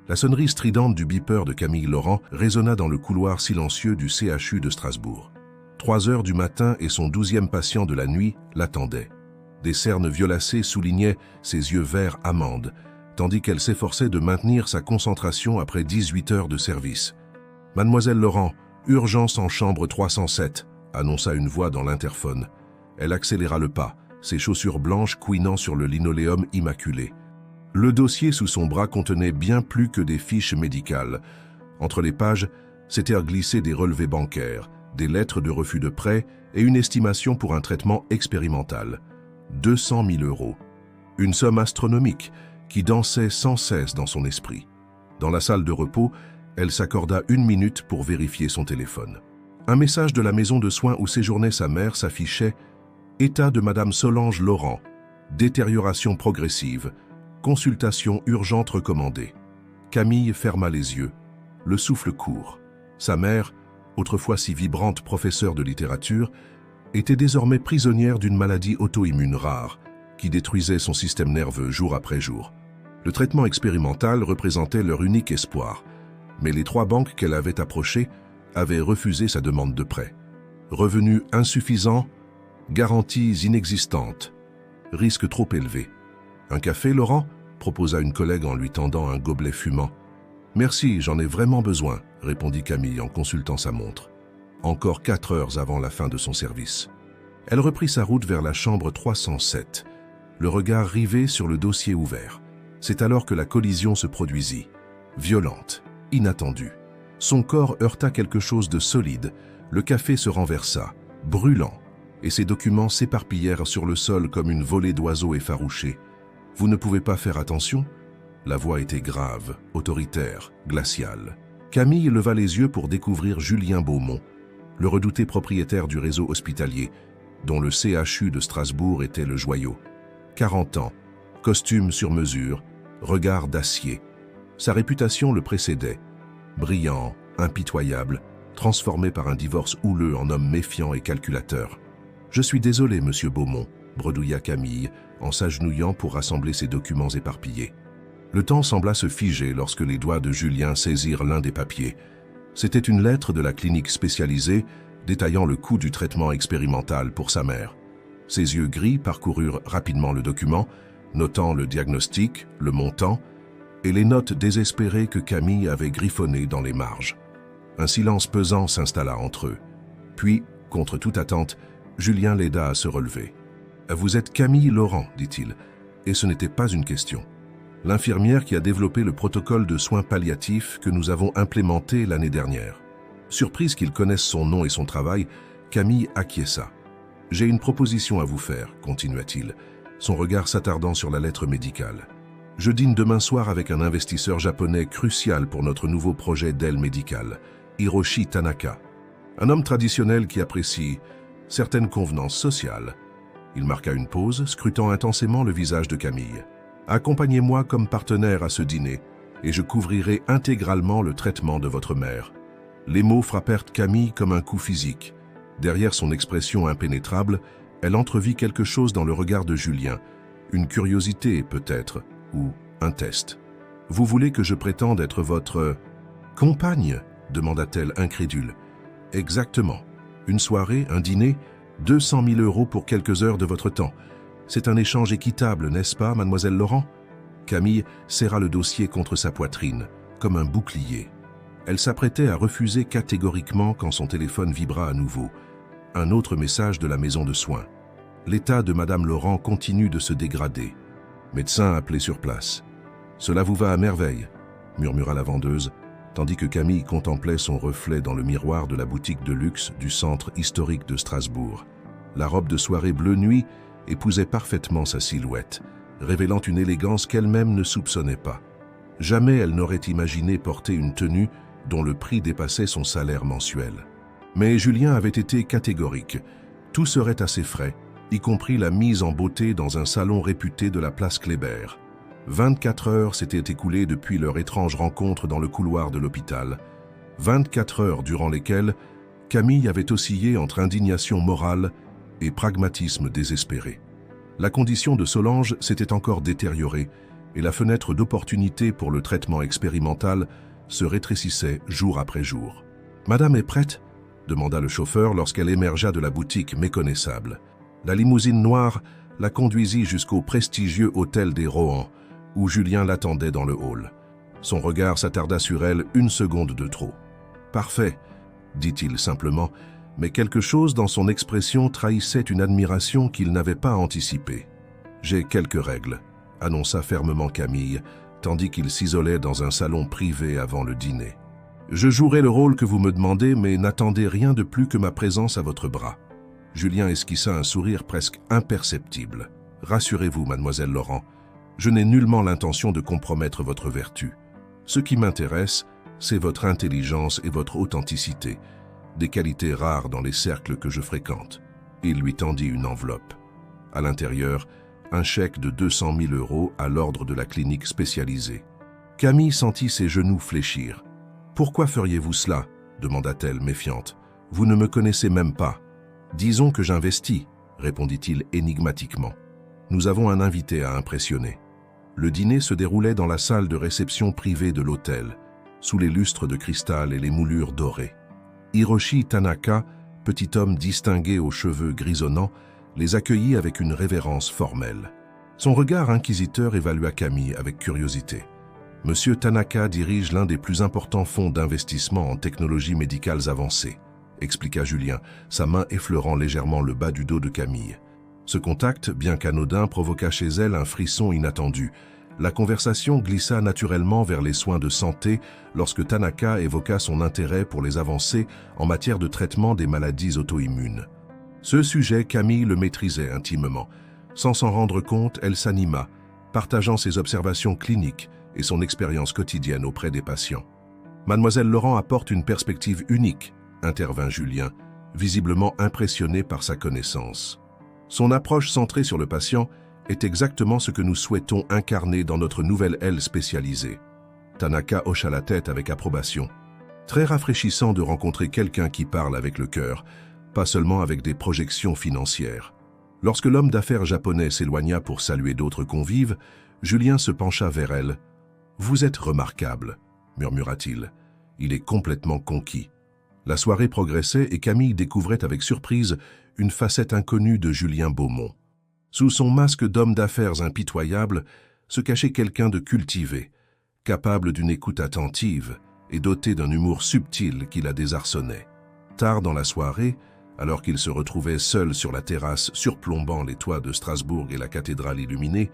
La sonnerie stridente du beeper de Camille Laurent résonna dans le couloir silencieux du CHU de Strasbourg. 3 heures du matin et son 12e patient de la nuit l'attendaient. Des cernes violacées soulignaient ses yeux verts amandes, tandis qu'elle s'efforçait de maintenir sa concentration après 18 heures de service. « Mademoiselle Laurent, urgence en chambre 307 », annonça une voix dans l'interphone. Elle accéléra le pas, ses chaussures blanches couinant sur le linoléum immaculé. Le dossier sous son bras contenait bien plus que des fiches médicales. Entre les pages, s'étaient glissés des relevés bancaires, des lettres de refus de prêt et une estimation pour un traitement expérimental. 200 000 €. Une somme astronomique qui dansait sans cesse dans son esprit. Dans la salle de repos, elle s'accorda 1 minute pour vérifier son téléphone. Un message de la maison de soins où séjournait sa mère s'affichait « État de Madame Solange Laurent. Détérioration progressive. Consultation urgente recommandée. » Camille ferma les yeux, le souffle court. Sa mère, autrefois si vibrante professeure de littérature, était désormais prisonnière d'une maladie auto-immune rare qui détruisait son système nerveux jour après jour. Le traitement expérimental représentait leur unique espoir, mais les 3 banques qu'elle avait approchées avaient refusé sa demande de prêt. Revenus insuffisants, garanties inexistantes, risque trop élevé. « Un café, Laurent ?» proposa une collègue en lui tendant un gobelet fumant. « Merci, j'en ai vraiment besoin », répondit Camille en consultant sa montre. Encore 4 heures avant la fin de son service. Elle reprit sa route vers la chambre 307, le regard rivé sur le dossier ouvert. C'est alors que la collision se produisit, violente, inattendue. Son corps heurta quelque chose de solide, le café se renversa, brûlant, et ses documents s'éparpillèrent sur le sol comme une volée d'oiseaux effarouchés. « Vous ne pouvez pas faire attention ?» La voix était grave, autoritaire, glaciale. Camille leva les yeux pour découvrir Julien Beaumont, le redouté propriétaire du réseau hospitalier, dont le CHU de Strasbourg était le joyau. 40 ans, costume sur mesure, regard d'acier. Sa réputation le précédait. Brillant, impitoyable, transformé par un divorce houleux en homme méfiant et calculateur. « Je suis désolé, monsieur Beaumont », bredouilla Camille, en s'agenouillant pour rassembler ses documents éparpillés. Le temps sembla se figer lorsque les doigts de Julien saisirent l'un des papiers. C'était une lettre de la clinique spécialisée détaillant le coût du traitement expérimental pour sa mère. Ses yeux gris parcoururent rapidement le document, notant le diagnostic, le montant et les notes désespérées que Camille avait griffonnées dans les marges. Un silence pesant s'installa entre eux. Puis, contre toute attente, Julien l'aida à se relever. « Vous êtes Camille Laurent, dit-il, et ce n'était pas une question. L'infirmière qui a développé le protocole de soins palliatifs que nous avons implémenté l'année dernière. » Surprise qu'il connaisse son nom et son travail, Camille acquiesça. « J'ai une proposition à vous faire, continua-t-il, son regard s'attardant sur la lettre médicale. Je dîne demain soir avec un investisseur japonais crucial pour notre nouveau projet d'aile médicale, Hiroshi Tanaka. Un homme traditionnel qui apprécie certaines convenances sociales. » Il marqua une pause, scrutant intensément le visage de Camille. « Accompagnez-moi comme partenaire à ce dîner, et je couvrirai intégralement le traitement de votre mère. » Les mots frappèrent Camille comme un coup physique. Derrière son expression impénétrable, elle entrevit quelque chose dans le regard de Julien. Une curiosité, peut-être, ou un test. « Vous voulez que je prétende être votre... compagne ?» demanda-t-elle incrédule. « Exactement. Une soirée, un dîner, 200 000 € pour quelques heures de votre temps. C'est un échange équitable, n'est-ce pas, mademoiselle Laurent ?» Camille serra le dossier contre sa poitrine, comme un bouclier. Elle s'apprêtait à refuser catégoriquement quand son téléphone vibra à nouveau. Un autre message de la maison de soins. « L'état de madame Laurent continue de se dégrader. Médecin appelé sur place. »« Cela vous va à merveille » murmura la vendeuse, tandis que Camille contemplait son reflet dans le miroir de la boutique de luxe du centre historique de Strasbourg. La robe de soirée bleu nuit épousait parfaitement sa silhouette, révélant une élégance qu'elle-même ne soupçonnait pas. Jamais elle n'aurait imaginé porter une tenue dont le prix dépassait son salaire mensuel. Mais Julien avait été catégorique. Tout serait à ses frais, y compris la mise en beauté dans un salon réputé de la place Kléber. 24 heures s'étaient écoulées depuis leur étrange rencontre dans le couloir de l'hôpital. 24 heures durant lesquelles Camille avait oscillé entre indignation morale et pragmatisme désespéré. La condition de Solange s'était encore détériorée et la fenêtre d'opportunité pour le traitement expérimental se rétrécissait jour après jour. « Madame est prête ?» demanda le chauffeur lorsqu'elle émergea de la boutique méconnaissable. La limousine noire la conduisit jusqu'au prestigieux hôtel des Rohan, où Julien l'attendait dans le hall. Son regard s'attarda sur elle une seconde de trop. « Parfait », dit-il simplement, mais quelque chose dans son expression trahissait une admiration qu'il n'avait pas anticipée. « J'ai quelques règles », annonça fermement Camille, tandis qu'il s'isolait dans un salon privé avant le dîner. « Je jouerai le rôle que vous me demandez, mais n'attendez rien de plus que ma présence à votre bras. » Julien esquissa un sourire presque imperceptible. « Rassurez-vous, mademoiselle Laurent, je n'ai nullement l'intention de compromettre votre vertu. Ce qui m'intéresse, c'est votre intelligence et votre authenticité, des qualités rares dans les cercles que je fréquente. » Il lui tendit une enveloppe. À l'intérieur, un chèque de 200 000 € à l'ordre de la clinique spécialisée. Camille sentit ses genoux fléchir. « Pourquoi feriez-vous cela ?» demanda-t-elle méfiante. « Vous ne me connaissez même pas. »« Disons que j'investis, » répondit-il énigmatiquement. « Nous avons un invité à impressionner. » Le dîner se déroulait dans la salle de réception privée de l'hôtel, sous les lustres de cristal et les moulures dorées. Hiroshi Tanaka, petit homme distingué aux cheveux grisonnants, les accueillit avec une révérence formelle. Son regard inquisiteur évalua Camille avec curiosité. « Monsieur Tanaka dirige l'un des plus importants fonds d'investissement en technologies médicales avancées », expliqua Julien, sa main effleurant légèrement le bas du dos de Camille. Ce contact, bien qu'anodin, provoqua chez elle un frisson inattendu. La conversation glissa naturellement vers les soins de santé lorsque Tanaka évoqua son intérêt pour les avancées en matière de traitement des maladies auto-immunes. Ce sujet, Camille le maîtrisait intimement. Sans s'en rendre compte, elle s'anima, partageant ses observations cliniques et son expérience quotidienne auprès des patients. « Mademoiselle Laurent apporte une perspective unique », intervint Julien, visiblement impressionné par sa connaissance. Son approche centrée sur le patient est exactement ce que nous souhaitons incarner dans notre nouvelle aile spécialisée. Tanaka hocha la tête avec approbation. Très rafraîchissant de rencontrer quelqu'un qui parle avec le cœur, pas seulement avec des projections financières. Lorsque l'homme d'affaires japonais s'éloigna pour saluer d'autres convives, Julien se pencha vers elle. « Vous êtes remarquable », murmura-t-il. « Il est complètement conquis. » La soirée progressait et Camille découvrait avec surprise une facette inconnue de Julien Beaumont. Sous son masque d'homme d'affaires impitoyable se cachait quelqu'un de cultivé, capable d'une écoute attentive et doté d'un humour subtil qui la désarçonnait. Tard dans la soirée, alors qu'il se retrouvait seul sur la terrasse surplombant les toits de Strasbourg et la cathédrale illuminée,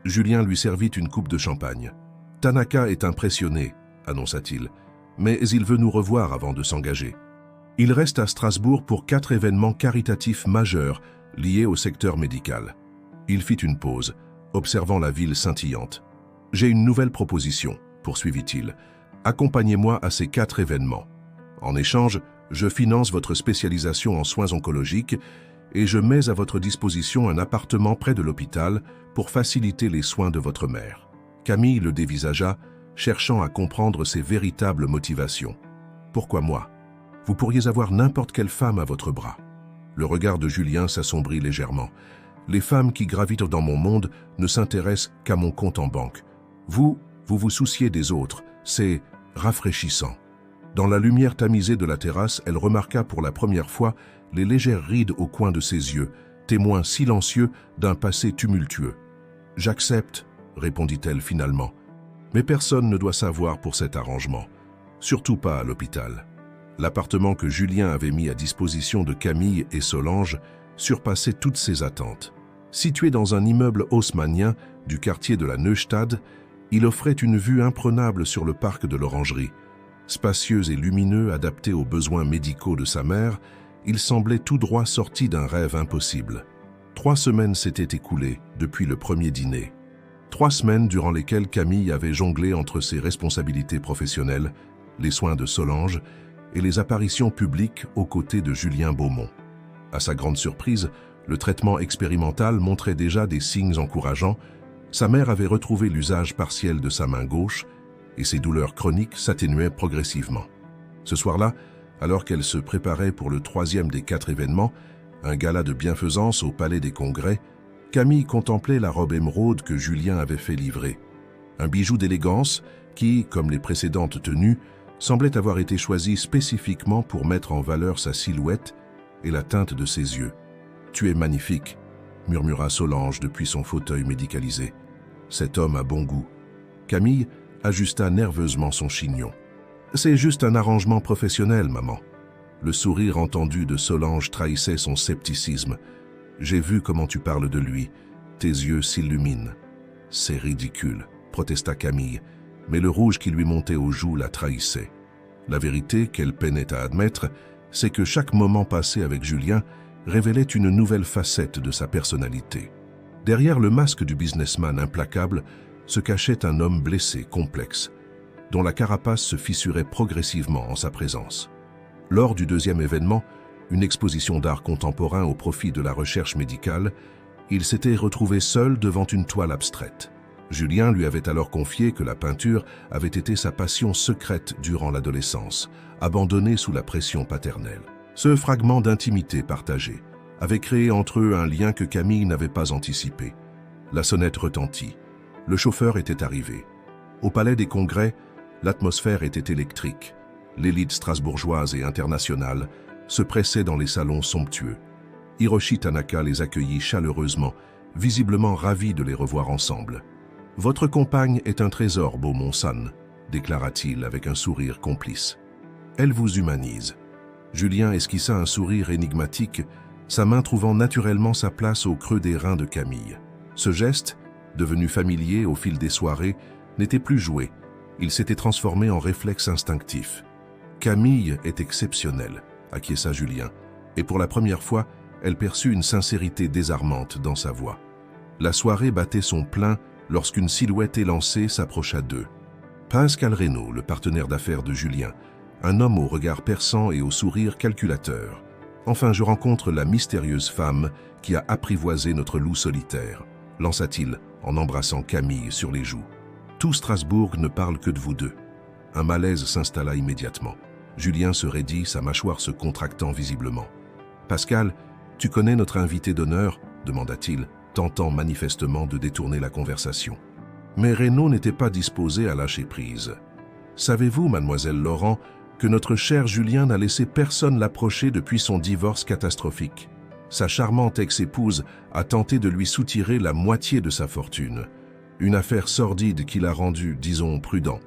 Julien lui servit une coupe de champagne. « Tanaka est impressionné », annonça-t-il, « mais il veut nous revoir avant de s'engager. Il reste à Strasbourg pour 4 événements caritatifs majeurs liés au secteur médical. » Il fit une pause, observant la ville scintillante. « J'ai une nouvelle proposition », poursuivit-il. « Accompagnez-moi à ces 4 événements. En échange, je finance votre spécialisation en soins oncologiques et je mets à votre disposition un appartement près de l'hôpital pour faciliter les soins de votre mère. » Camille le dévisagea, cherchant à comprendre ses véritables motivations. « Pourquoi moi? Vous pourriez avoir n'importe quelle femme à votre bras. » Le regard de Julien s'assombrit légèrement. « Les femmes qui gravitent dans mon monde ne s'intéressent qu'à mon compte en banque. Vous vous souciez des autres. C'est rafraîchissant. » Dans la lumière tamisée de la terrasse, elle remarqua pour la première fois les légères rides au coin de ses yeux, témoins silencieux d'un passé tumultueux. « J'accepte, » répondit-elle finalement. « Mais personne ne doit savoir pour cet arrangement, surtout pas à l'hôpital. » L'appartement que Julien avait mis à disposition de Camille et Solange surpassait toutes ses attentes. Situé dans un immeuble haussmannien du quartier de la Neustadt, il offrait une vue imprenable sur le parc de l'Orangerie. Spacieux et lumineux, adapté aux besoins médicaux de sa mère, il semblait tout droit sorti d'un rêve impossible. 3 semaines s'étaient écoulées depuis le premier dîner. 3 semaines durant lesquelles Camille avait jonglé entre ses responsabilités professionnelles, les soins de Solange et les apparitions publiques aux côtés de Julien Beaumont. À sa grande surprise, le traitement expérimental montrait déjà des signes encourageants. Sa mère avait retrouvé l'usage partiel de sa main gauche et ses douleurs chroniques s'atténuaient progressivement. Ce soir-là, alors qu'elle se préparait pour le 3e des 4 événements, un gala de bienfaisance au Palais des Congrès, Camille contemplait la robe émeraude que Julien avait fait livrer. Un bijou d'élégance qui, comme les précédentes tenues, semblait avoir été choisi spécifiquement pour mettre en valeur sa silhouette et la teinte de ses yeux. « Tu es magnifique », murmura Solange depuis son fauteuil médicalisé. « Cet homme a bon goût. » Camille ajusta nerveusement son chignon. « C'est juste un arrangement professionnel, maman. » Le sourire entendu de Solange trahissait son scepticisme. « J'ai vu comment tu parles de lui. Tes yeux s'illuminent. »« C'est ridicule, » protesta Camille, mais le rouge qui lui montait aux joues la trahissait. La vérité qu'elle peinait à admettre, c'est que chaque moment passé avec Julien révélait une nouvelle facette de sa personnalité. Derrière le masque du businessman implacable se cachait un homme blessé, complexe, dont la carapace se fissurait progressivement en sa présence. Lors du deuxième événement, une exposition d'art contemporain au profit de la recherche médicale, il s'était retrouvé seul devant une toile abstraite. Julien lui avait alors confié que la peinture avait été sa passion secrète durant l'adolescence, abandonnée sous la pression paternelle. Ce fragment d'intimité partagée avait créé entre eux un lien que Camille n'avait pas anticipé. La sonnette retentit. Le chauffeur était arrivé. Au palais des congrès, l'atmosphère était électrique. L'élite strasbourgeoise et internationale se pressait dans les salons somptueux. Hiroshi Tanaka les accueillit chaleureusement, visiblement ravi de les revoir ensemble. « Votre compagne est un trésor, Beaumont-San », déclara-t-il avec un sourire complice. « Elle vous humanise. » Julien esquissa un sourire énigmatique, sa main trouvant naturellement sa place au creux des reins de Camille. Ce geste, devenu familier au fil des soirées, n'était plus joué. Il s'était transformé en réflexe instinctif. « Camille est exceptionnelle », acquiesça Julien, et pour la première fois, elle perçut une sincérité désarmante dans sa voix. La soirée battait son plein lorsqu'une silhouette élancée s'approcha d'eux. Pascal Reynaud, le partenaire d'affaires de Julien, un homme au regard perçant et au sourire calculateur. Enfin, je rencontre la mystérieuse femme qui a apprivoisé notre loup solitaire, lança-t-il en embrassant Camille sur les joues. Tout Strasbourg ne parle que de vous deux. Un malaise s'installa immédiatement. Julien se raidit, sa mâchoire se contractant visiblement. Pascal, tu connais notre invité d'honneur ? Demanda-t-il, tentant manifestement de détourner la conversation. Mais Reynaud n'était pas disposé à lâcher prise. Savez-vous, mademoiselle Laurent, que notre cher Julien n'a laissé personne l'approcher depuis son divorce catastrophique. Sa charmante ex-épouse a tenté de lui soutirer la moitié de sa fortune. Une affaire sordide qui l'a rendu, disons, prudent.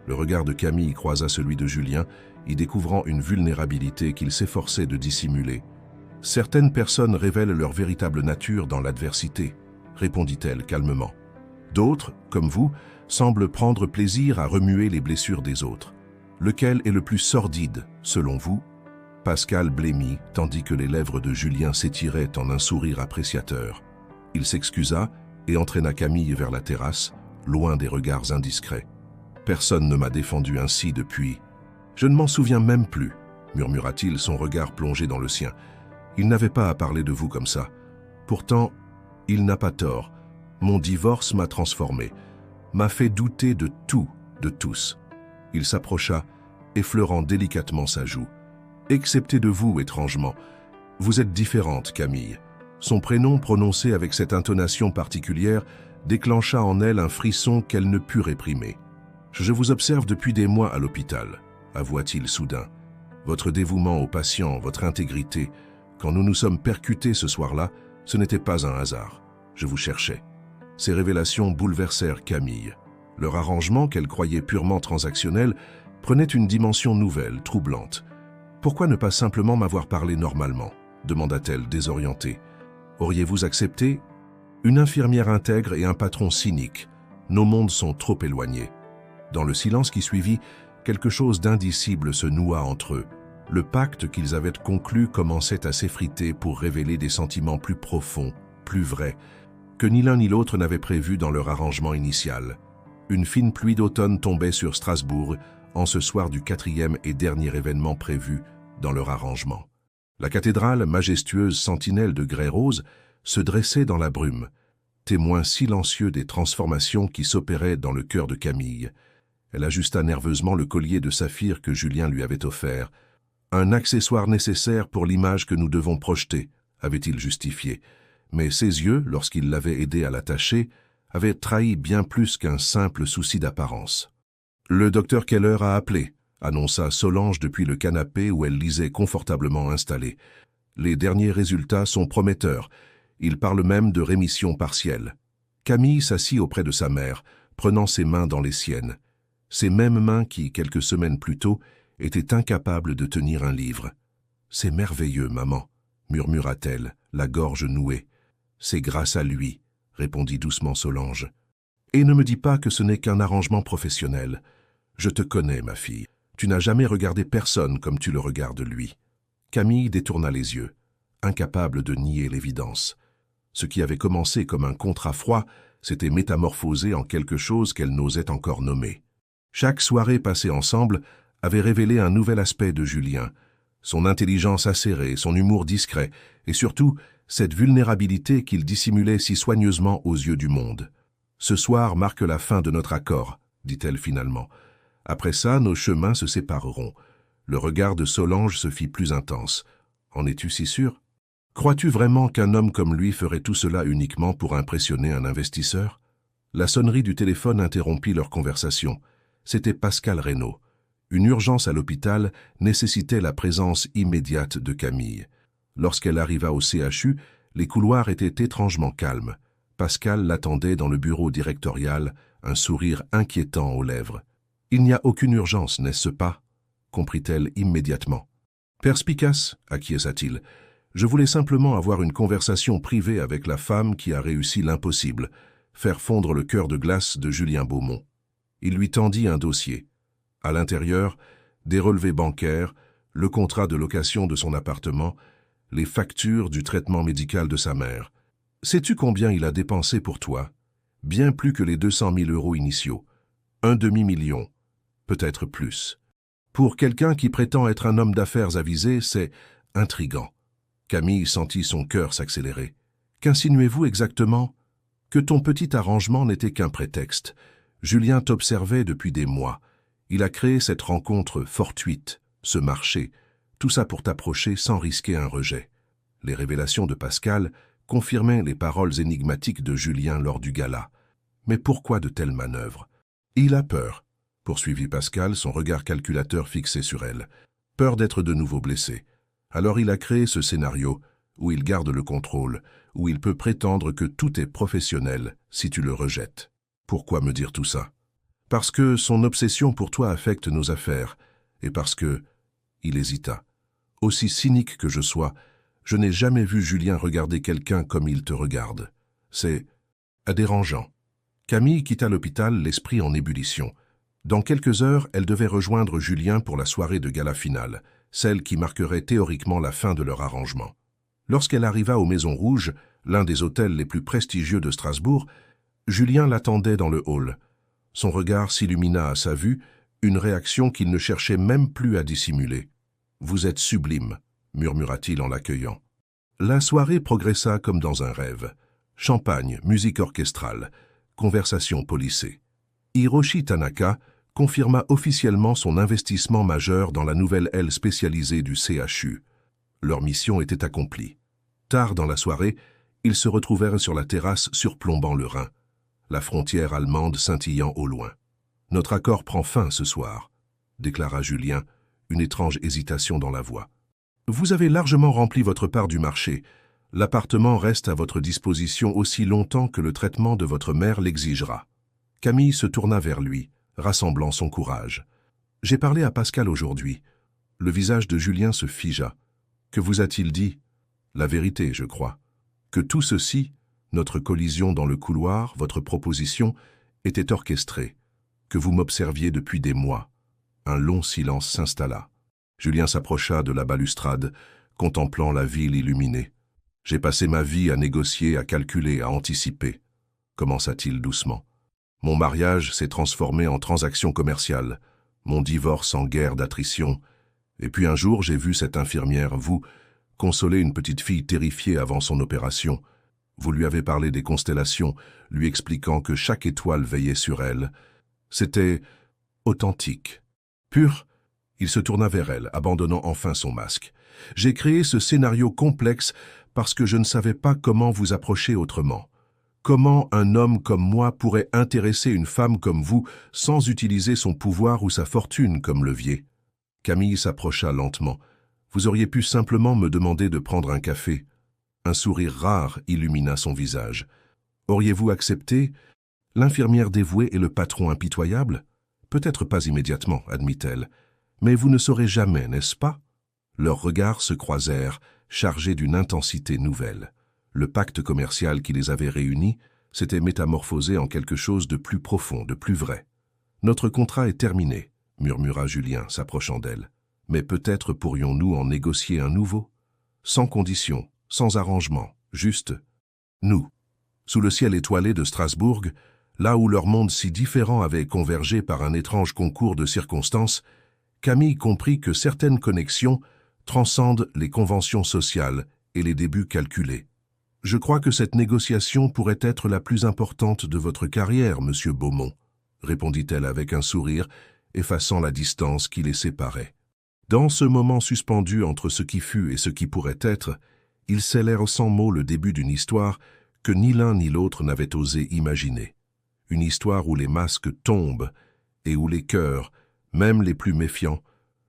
Le regard de Camille croisa celui de Julien, y découvrant une vulnérabilité qu'il s'efforçait de dissimuler. « Certaines personnes révèlent leur véritable nature dans l'adversité, » répondit-elle calmement. « D'autres, comme vous, semblent prendre plaisir à remuer les blessures des autres. Lequel est le plus sordide, selon vous ?» Pascal blêmit, tandis que les lèvres de Julien s'étiraient en un sourire appréciateur. Il s'excusa et entraîna Camille vers la terrasse, loin des regards indiscrets. « Personne ne m'a défendu ainsi depuis. »« Je ne m'en souviens même plus, » murmura-t-il, son regard plongé dans le sien. « Il n'avait pas à parler de vous comme ça. Pourtant, il n'a pas tort. Mon divorce m'a transformé, m'a fait douter de tout, de tous. » Il s'approcha, effleurant délicatement sa joue. « Excepté de vous, étrangement. Vous êtes différente, Camille. » Son prénom, prononcé avec cette intonation particulière, déclencha en elle un frisson qu'elle ne put réprimer. « Je vous observe depuis des mois à l'hôpital, » avoua-t-il soudain. « Votre dévouement aux patients, votre intégrité, quand nous nous sommes percutés ce soir-là, ce n'était pas un hasard. Je vous cherchais. » Ces révélations bouleversèrent Camille. Leur arrangement, qu'elle croyait purement transactionnel, prenait une dimension nouvelle, troublante. « Pourquoi ne pas simplement m'avoir parlé normalement ?» demanda-t-elle, désorientée. « Auriez-vous accepté ? Une infirmière intègre et un patron cynique. Nos mondes sont trop éloignés. » Dans le silence qui suivit, quelque chose d'indicible se noua entre eux. Le pacte qu'ils avaient conclu commençait à s'effriter pour révéler des sentiments plus profonds, plus vrais, que ni l'un ni l'autre n'avaient prévus dans leur arrangement initial. Une fine pluie d'automne tombait sur Strasbourg en ce soir du 4e et dernier événement prévu dans leur arrangement. La cathédrale, majestueuse sentinelle de grès rose, se dressait dans la brume, témoin silencieux des transformations qui s'opéraient dans le cœur de Camille. Elle ajusta nerveusement le collier de saphir que Julien lui avait offert. « Un accessoire nécessaire pour l'image que nous devons projeter », avait-il justifié. Mais ses yeux, lorsqu'il l'avait aidé à l'attacher, avait trahi bien plus qu'un simple souci d'apparence. Le docteur Keller a appelé, annonça Solange depuis le canapé où elle lisait confortablement installée. Les derniers résultats sont prometteurs. Il parle même de rémission partielle. Camille s'assit auprès de sa mère, prenant ses mains dans les siennes. Ces mêmes mains qui, quelques semaines plus tôt, étaient incapables de tenir un livre. « C'est merveilleux, maman », murmura-t-elle, la gorge nouée. « C'est grâce à lui », répondit doucement Solange. « Et ne me dis pas que ce n'est qu'un arrangement professionnel. Je te connais, ma fille. Tu n'as jamais regardé personne comme tu le regardes lui. » Camille détourna les yeux, incapable de nier l'évidence. Ce qui avait commencé comme un contrat froid s'était métamorphosé en quelque chose qu'elle n'osait encore nommer. Chaque soirée passée ensemble avait révélé un nouvel aspect de Julien, son intelligence acérée, son humour discret, et surtout cette vulnérabilité qu'il dissimulait si soigneusement aux yeux du monde. « Ce soir marque la fin de notre accord », dit-elle finalement. « Après ça, nos chemins se sépareront. » Le regard de Solange se fit plus intense. « En es-tu si sûr ? Crois-tu vraiment qu'un homme comme lui ferait tout cela uniquement pour impressionner un investisseur ?» La sonnerie du téléphone interrompit leur conversation. C'était Pascal Reynaud. Une urgence à l'hôpital nécessitait la présence immédiate de Camille. Lorsqu'elle arriva au CHU, les couloirs étaient étrangement calmes. Pascal l'attendait dans le bureau directorial, un sourire inquiétant aux lèvres. « Il n'y a aucune urgence, n'est-ce pas ?» comprit-elle immédiatement. « Perspicace, acquiesça-t-il. Je voulais simplement avoir une conversation privée avec la femme qui a réussi l'impossible, faire fondre le cœur de glace de Julien Beaumont. » Il lui tendit un dossier. À l'intérieur, des relevés bancaires, le contrat de location de son appartement, les factures du traitement médical de sa mère. « Sais-tu combien il a dépensé pour toi ? Bien plus que les 200 000 € initiaux. Un demi-million, peut-être plus. Pour quelqu'un qui prétend être un homme d'affaires avisé, c'est intriguant. » Camille sentit son cœur s'accélérer. « Qu'insinuez-vous exactement ? Que ton petit arrangement n'était qu'un prétexte. Julien t'observait depuis des mois. Il a créé cette rencontre fortuite, ce marché, tout ça pour t'approcher sans risquer un rejet. » Les révélations de Pascal confirmaient les paroles énigmatiques de Julien lors du gala. Mais pourquoi de telles manœuvres ? « Il a peur, » poursuivit Pascal, son regard calculateur fixé sur elle. « Peur d'être de nouveau blessé. Alors il a créé ce scénario où il garde le contrôle, où il peut prétendre que tout est professionnel si tu le rejettes. Pourquoi me dire tout ça ? Parce que son obsession pour toi affecte nos affaires, et parce que... » Il hésita. « Aussi cynique que je sois, je n'ai jamais vu Julien regarder quelqu'un comme il te regarde. C'est dérangeant. » Camille quitta l'hôpital, l'esprit en ébullition. Dans quelques heures, elle devait rejoindre Julien pour la soirée de gala finale, celle qui marquerait théoriquement la fin de leur arrangement. Lorsqu'elle arriva aux Maisons Rouges, l'un des hôtels les plus prestigieux de Strasbourg, Julien l'attendait dans le hall. Son regard s'illumina à sa vue, une réaction qu'il ne cherchait même plus à dissimuler. « Vous êtes sublime », murmura-t-il en l'accueillant. La soirée progressa comme dans un rêve. Champagne, musique orchestrale, conversation policée. Hiroshi Tanaka confirma officiellement son investissement majeur dans la nouvelle aile spécialisée du CHU. Leur mission était accomplie. Tard dans la soirée, ils se retrouvèrent sur la terrasse surplombant le Rhin, la frontière allemande scintillant au loin. « Notre accord prend fin ce soir », déclara Julien, une étrange hésitation dans la voix. « Vous avez largement rempli votre part du marché. L'appartement reste à votre disposition aussi longtemps que le traitement de votre mère l'exigera. » Camille se tourna vers lui, rassemblant son courage. « J'ai parlé à Pascal aujourd'hui. » Le visage de Julien se figea. « Que vous a-t-il dit ? » ?»« La vérité, je crois. Que tout ceci, notre collision dans le couloir, votre proposition, était orchestré. Que vous m'observiez depuis des mois. » Un long silence s'installa. Julien s'approcha de la balustrade, contemplant la ville illuminée. « J'ai passé ma vie à négocier, à calculer, à anticiper. » commença-t-il doucement. « Mon mariage s'est transformé en transaction commerciale, mon divorce en guerre d'attrition. Et puis un jour, j'ai vu cette infirmière, vous, consoler une petite fille terrifiée avant son opération. Vous lui avez parlé des constellations, lui expliquant que chaque étoile veillait sur elle. C'était authentique. Pur, il se tourna vers elle, abandonnant enfin son masque. J'ai créé ce scénario complexe parce que je ne savais pas comment vous approcher autrement. Comment un homme comme moi pourrait intéresser une femme comme vous sans utiliser son pouvoir ou sa fortune comme levier? Camille s'approcha lentement. Vous auriez pu simplement me demander de prendre un café. Un sourire rare illumina son visage. Auriez-vous accepté? L'infirmière dévouée et le patron impitoyable? Peut-être pas immédiatement, admit-elle. Mais vous ne saurez jamais, n'est-ce pas? Leurs regards se croisèrent, chargés d'une intensité nouvelle. Le pacte commercial qui les avait réunis s'était métamorphosé en quelque chose de plus profond, de plus vrai. « Notre contrat est terminé », murmura Julien, s'approchant d'elle. « Mais peut-être pourrions-nous en négocier un nouveau? Sans condition, sans arrangement, juste nous. » Sous le ciel étoilé de Strasbourg, là où leurs mondes si différents avaient convergé par un étrange concours de circonstances, Camille comprit que certaines connexions transcendent les conventions sociales et les débuts calculés. « Je crois que cette négociation pourrait être la plus importante de votre carrière, monsieur Beaumont, » répondit-elle avec un sourire, effaçant la distance qui les séparait. Dans ce moment suspendu entre ce qui fut et ce qui pourrait être, ils scellèrent sans mots le début d'une histoire que ni l'un ni l'autre n'avait osé imaginer. Une histoire où les masques tombent et où les cœurs, même les plus méfiants,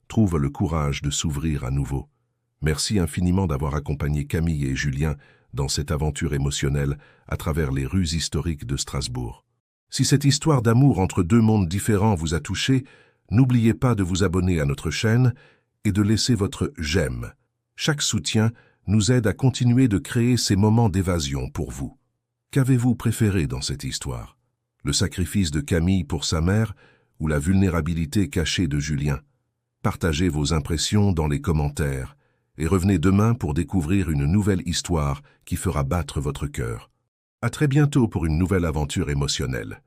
trouvent le courage de s'ouvrir à nouveau. Merci infiniment d'avoir accompagné Camille et Julien dans cette aventure émotionnelle à travers les rues historiques de Strasbourg. Si cette histoire d'amour entre deux mondes différents vous a touché, n'oubliez pas de vous abonner à notre chaîne et de laisser votre j'aime. Chaque soutien nous aide à continuer de créer ces moments d'évasion pour vous. Qu'avez-vous préféré dans cette histoire? Le sacrifice de Camille pour sa mère ou la vulnérabilité cachée de Julien? Partagez vos impressions dans les commentaires et revenez demain pour découvrir une nouvelle histoire qui fera battre votre cœur. À très bientôt pour une nouvelle aventure émotionnelle.